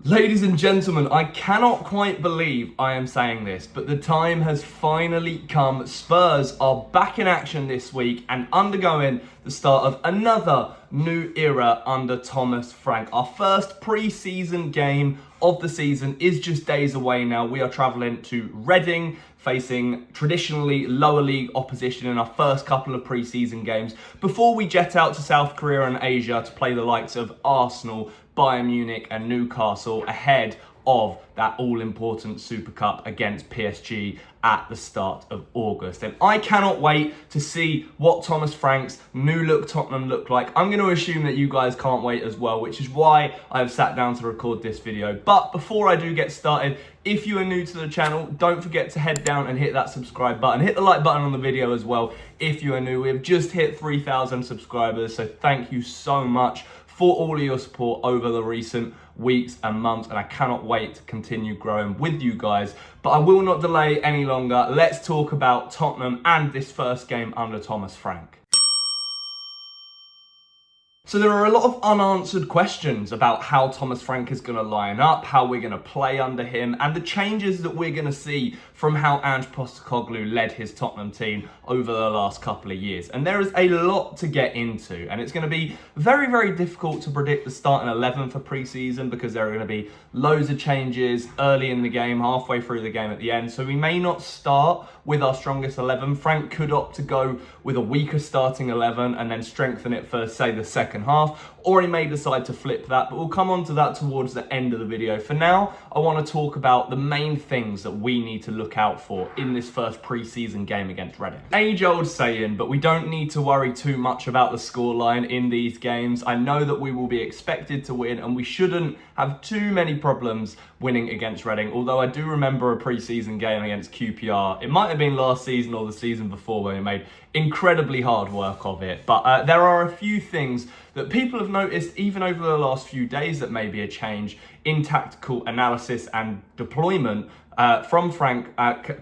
Ladies and gentlemen, I cannot quite believe I am saying this, but the time has finally come. Spurs are back in action this week and undergoing the start of another new era under Thomas Frank. Our first pre-season game of the season is just days away now. We are travelling to Reading, facing traditionally lower league opposition in our first couple of pre-season games before we jet out to South Korea and Asia to play the likes of Arsenal, Bayern Munich and Newcastle ahead of that all-important Super Cup against PSG at the start of August. And I cannot wait to see what Thomas Frank's new look Tottenham look like. I'm going to assume that you guys can't wait as well, which is why I have sat down to record this video. But before I do get started, if you are new to the channel, don't forget to head down and hit that subscribe button. Hit the like button on the video as well if you are new. We have just hit 3,000 subscribers, so thank you so much for all of your support over the recent weeks and months, and I cannot wait to continue growing with you guys. But I will not delay any longer. Let's talk about Tottenham and this first game under Thomas Frank. So there are a lot of unanswered questions about how Thomas Frank is going to line up, how we're going to play under him, and the changes that we're going to see from how Ange Postecoglou led his Tottenham team over the last couple of years. And there is a lot to get into, and it's going to be very, very difficult to predict the starting 11 for pre-season because there are going to be loads of changes early in the game, halfway through the game at the end. So we may not start with our strongest 11. Frank could opt to go with a weaker starting 11 and then strengthen it for, say, the second half, or he may decide to flip that, but we'll come on to that towards the end of the video. For now, I want to talk about the main things that we need to look out for in this first pre-season game against Reading. Age-old saying, but we don't need to worry too much about the scoreline in these games. I know that we will be expected to win, and we shouldn't have too many problems winning against Reading, although I do remember a pre-season game against QPR. It might have been last season or the season before where we made incredibly hard work of it, but there are a few things that people have noticed even over the last few days that may be a change in tactical analysis and deployment from Frank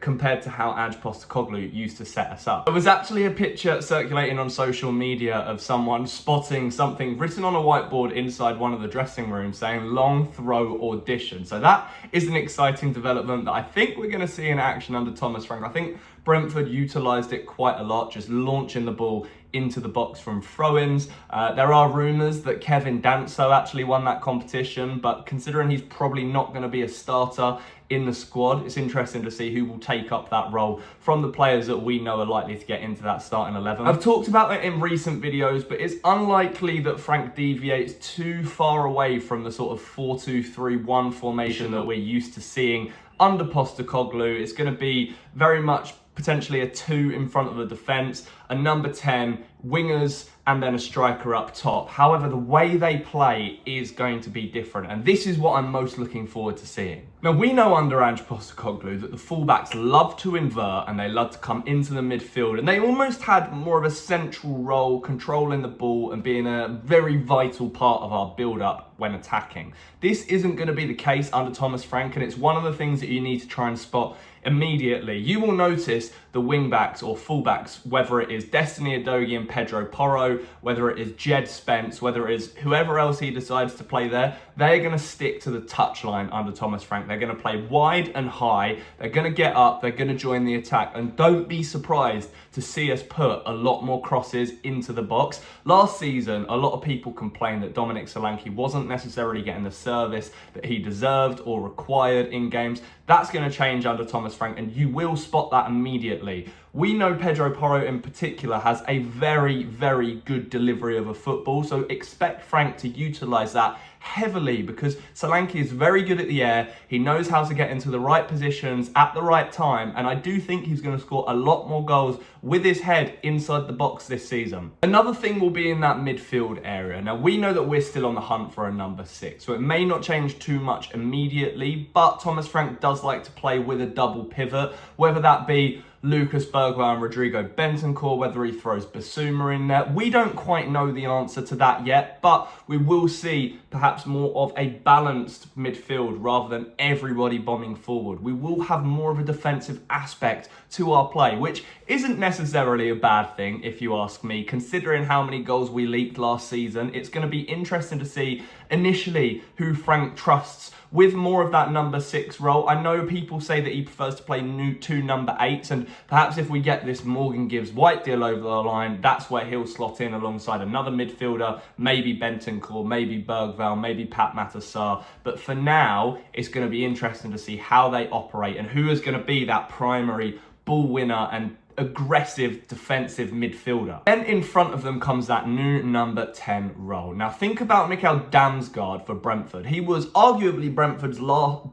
compared to how Ange Postecoglou used to set us up. There was actually a picture circulating on social media of someone spotting something written on a whiteboard inside one of the dressing rooms saying long throw audition. So that is an exciting development that I think we're going to see in action under Thomas Frank. I think Brentford utilised it quite a lot, just launching the ball into the box from throw-ins. There are rumours that Kevin Danso actually won that competition, but considering he's probably not going to be a starter in the squad, it's interesting to see who will take up that role from the players that we know are likely to get into that starting 11. I've talked about it in recent videos, but it's unlikely that Frank deviates too far away from the sort of 4-2-3-1 formation that we're used to seeing under Postecoglou. It's going to be very much potentially a 2 in front of the defence, a number 10, wingers, and then a striker up top. However, the way they play is going to be different, and this is what I'm most looking forward to seeing. Now, we know under Ange Postecoglou that the fullbacks love to invert and they love to come into the midfield, and they almost had more of a central role, controlling the ball and being a very vital part of our build-up when attacking. This isn't going to be the case under Thomas Frank, and it's one of the things that you need to try and spot immediately. You will notice the wing-backs or full-backs, whether it is Destiny Udogie and Pedro Porro, whether it is Jed Spence, whether it is whoever else he decides to play there, they're going to stick to the touchline under Thomas Frank. They're going to play wide and high. They're going to get up. They're going to join the attack. And don't be surprised to see us put a lot more crosses into the box. Last season, a lot of people complained that Dominic Solanke wasn't necessarily getting the service that he deserved or required in games. That's going to change under Thomas Frank, and you will spot that immediately. We know Pedro Porro in particular has a very, very good delivery of a football, so expect Frank to utilise that heavily because Solanke is very good at the air. He knows how to get into the right positions at the right time, and I do think he's going to score a lot more goals with his head inside the box this season. Another thing will be in that midfield area. Now, we know that we're still on the hunt for a number 6, so it may not change too much immediately, but Thomas Frank does like to play with a double pivot, whether that be Lucas Bergwijn and Rodrigo Bentancur, whether he throws Basuma in there. We don't quite know the answer to that yet, but we will see perhaps more of a balanced midfield rather than everybody bombing forward. We will have more of a defensive aspect to our play, which isn't necessarily a bad thing, if you ask me. Considering how many goals we leaked last season, it's going to be interesting to see initially who Frank trusts with more of that number 6 role. I know people say that he prefers to play two number 8s, and perhaps if we get this Morgan Gibbs-White deal over the line, that's where he'll slot in alongside another midfielder, maybe Bentancur, maybe Bergvall, maybe Pat Matasar. But for now, it's going to be interesting to see how they operate and who is going to be that primary ball winner and aggressive defensive midfielder. Then in front of them comes that new number 10 role. Now think about Mikkel Damsgaard for Brentford. He was arguably Brentford's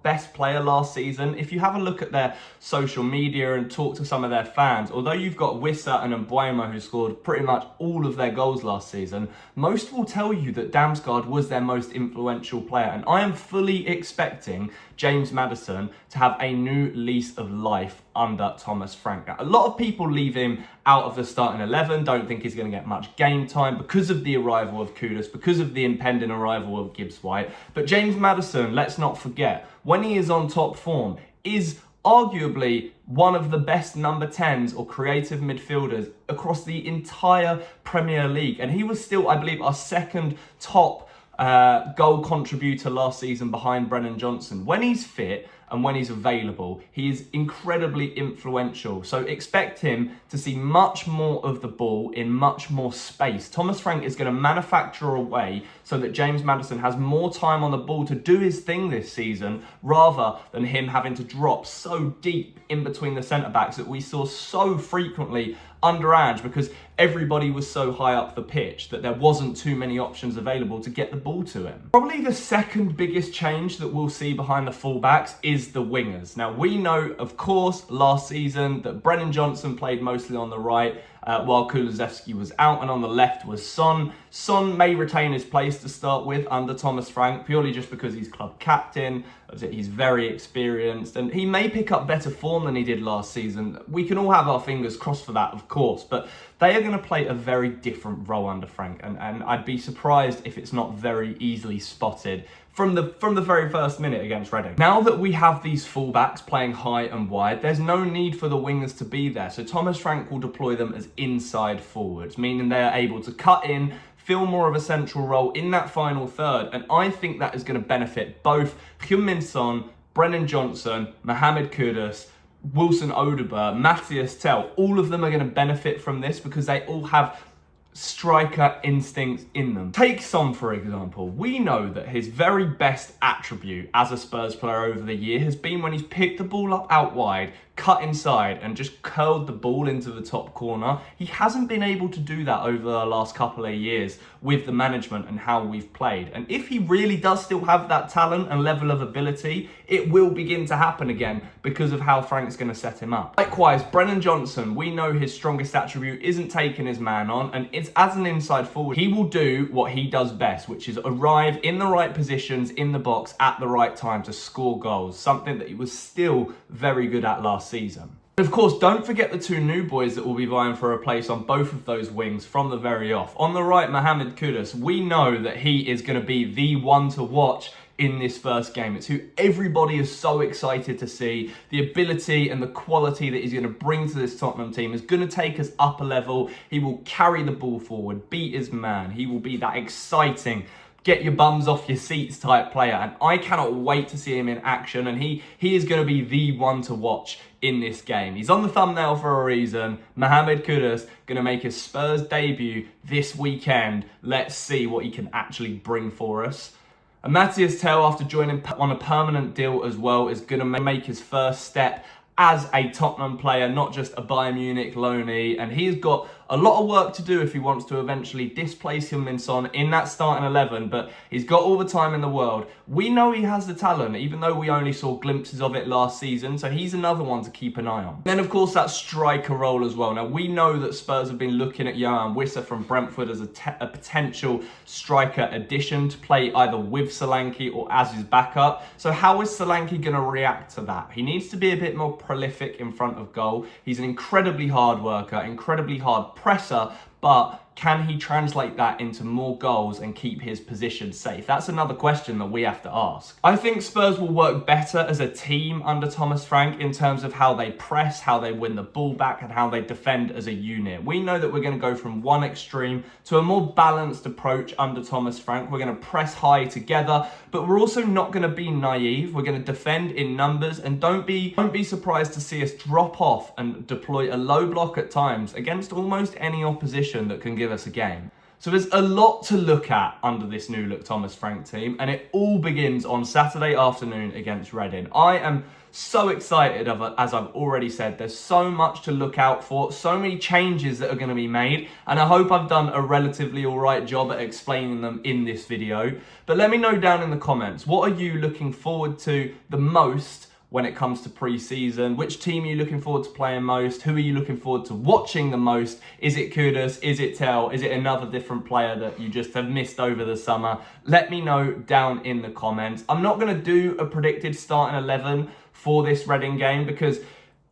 best player last season. If you have a look at their social media and talk to some of their fans, although you've got Wissa and Mbuema who scored pretty much all of their goals last season, most will tell you that Damsgaard was their most influential player. And I am fully expecting James Maddison to have a new lease of life under Thomas Frank. Now, a lot of people leave him out of the starting 11, don't think he's going to get much game time because of the arrival of Kudus, because of the impending arrival of Gibbs-White. But James Maddison, let's not forget, when he is on top form, is arguably one of the best number 10s or creative midfielders across the entire Premier League. And he was still, I believe, our second top goal contributor last season behind Brennan Johnson. When he's fit and when he's available, he is incredibly influential. So expect him to see much more of the ball in much more space. Thomas Frank is going to manufacture a way so that James Maddison has more time on the ball to do his thing this season, rather than him having to drop so deep in between the centre-backs that we saw so frequently under Ange, because everybody was so high up the pitch that there wasn't too many options available to get the ball to him. Probably the second biggest change that we'll see behind the fullbacks is the wingers. Now, we know, of course, last season that Brennan Johnson played mostly on the right, while Kulusevski was out, and on the left was Son. Son may retain his place to start with under Thomas Frank, purely just because he's club captain, he's very experienced, and he may pick up better form than he did last season. We can all have our fingers crossed for that, of course, but they are going to play a very different role under Frank, and I'd be surprised if it's not very easily spotted from the very first minute against Reading. Now that we have these fullbacks playing high and wide, there's no need for the wingers to be there. So Thomas Frank will deploy them as inside forwards, meaning they are able to cut in, fill more of a central role in that final third. And I think that is going to benefit both Heung-min Son, Brennan Johnson, Mohamed Kudus, Wilson Odobert, Matthias Tell. All of them are going to benefit from this because they all have striker instincts in them. Take Son, for example. We know that his very best attribute as a Spurs player over the year has been when he's picked the ball up out wide, cut inside and just curled the ball into the top corner. He hasn't been able to do that over the last couple of years with the management and how we've played. And if he really does still have that talent and level of ability, it will begin to happen again because of how Frank's going to set him up. Likewise, Brennan Johnson, we know his strongest attribute isn't taking his man on, and it's as an inside forward, he will do what he does best, which is arrive in the right positions in the box at the right time to score goals, something that he was still very good at last season. Of course, don't forget the two new boys that will be vying for a place on both of those wings from the very off. On the right, Mohamed Kudus, we know that he is going to be the one to watch in this first game. It's who everybody is so excited to see. The ability and the quality that he's going to bring to this Tottenham team is going to take us up a level. He will carry the ball forward, beat his man. He will be that exciting, get your bums off your seats type player, and I cannot wait to see him in action, and he is going to be the one to watch in this game. He's on the thumbnail for a reason. Mohamed Kudus going to make his Spurs debut this weekend. Let's see what he can actually bring for us. And Matthias Tell, after joining on a permanent deal as well, is going to make his first step as a Tottenham player, not just a Bayern Munich loanee. And he's got a lot of work to do if he wants to eventually displace Heung-min Son in that starting 11, but he's got all the time in the world. We know he has the talent, even though we only saw glimpses of it last season, so he's another one to keep an eye on. Then, of course, that striker role as well. Now, we know that Spurs have been looking at Johan Wissa from Brentford as a potential striker addition to play either with Solanke or as his backup. So how is Solanke going to react to that? He needs to be a bit more prolific in front of goal. He's an incredibly hard worker, incredibly hard presser, but can he translate that into more goals and keep his position safe? That's another question that we have to ask. I think Spurs will work better as a team under Thomas Frank in terms of how they press, how they win the ball back, and how they defend as a unit. We know that we're going to go from one extreme to a more balanced approach under Thomas Frank. We're going to press high together, but we're also not going to be naive. We're going to defend in numbers, and don't be surprised to see us drop off and deploy a low block at times against almost any opposition that can give us a game. So there's a lot to look at under this new look Thomas Frank team, and it all begins on Saturday afternoon against Reading. I am so excited, as I've already said. There's so much to look out for, so many changes that are going to be made, and I hope I've done a relatively alright job at explaining them in this video. But let me know down in the comments, what are you looking forward to the most when it comes to pre-season? Which team are you looking forward to playing most? Who are you looking forward to watching the most? Is it Kudus? Is it Tel? Is it another different player that you just have missed over the summer? Let me know down in the comments. I'm not going to do a predicted starting 11 for this Reading game because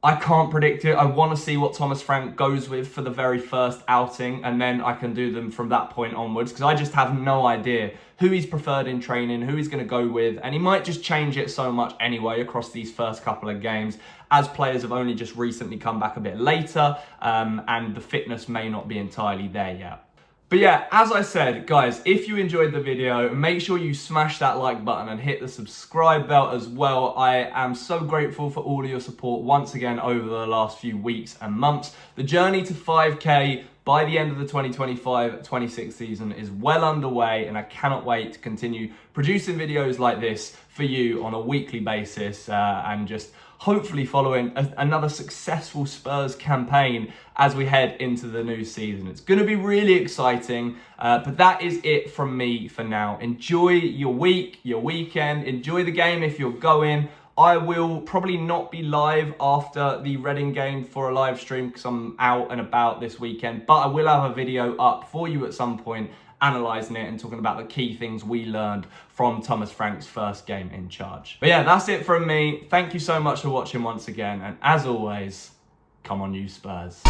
I can't predict it. I want to see what Thomas Frank goes with for the very first outing, and then I can do them from that point onwards, because I just have no idea who he's preferred in training, who he's going to go with, and he might just change it so much anyway across these first couple of games, as players have only just recently come back a bit later, and the fitness may not be entirely there yet. But yeah, as I said, guys, if you enjoyed the video, make sure you smash that like button and hit the subscribe bell as well. I am so grateful for all of your support once again over the last few weeks and months. The journey to 5K by the end of the 2025-26 season is well underway, and I cannot wait to continue producing videos like this for you on a weekly basis, and just hopefully following another successful Spurs campaign as we head into the new season. It's going to be really exciting, but that is it from me for now. Enjoy your week, your weekend, enjoy the game if you're going. I will probably not be live after the Reading game for a live stream because I'm out and about this weekend, but I will have a video up for you at some point analysing it and talking about the key things we learned from Thomas Frank's first game in charge. But yeah, that's it from me. Thank you so much for watching once again, and as always, come on you Spurs.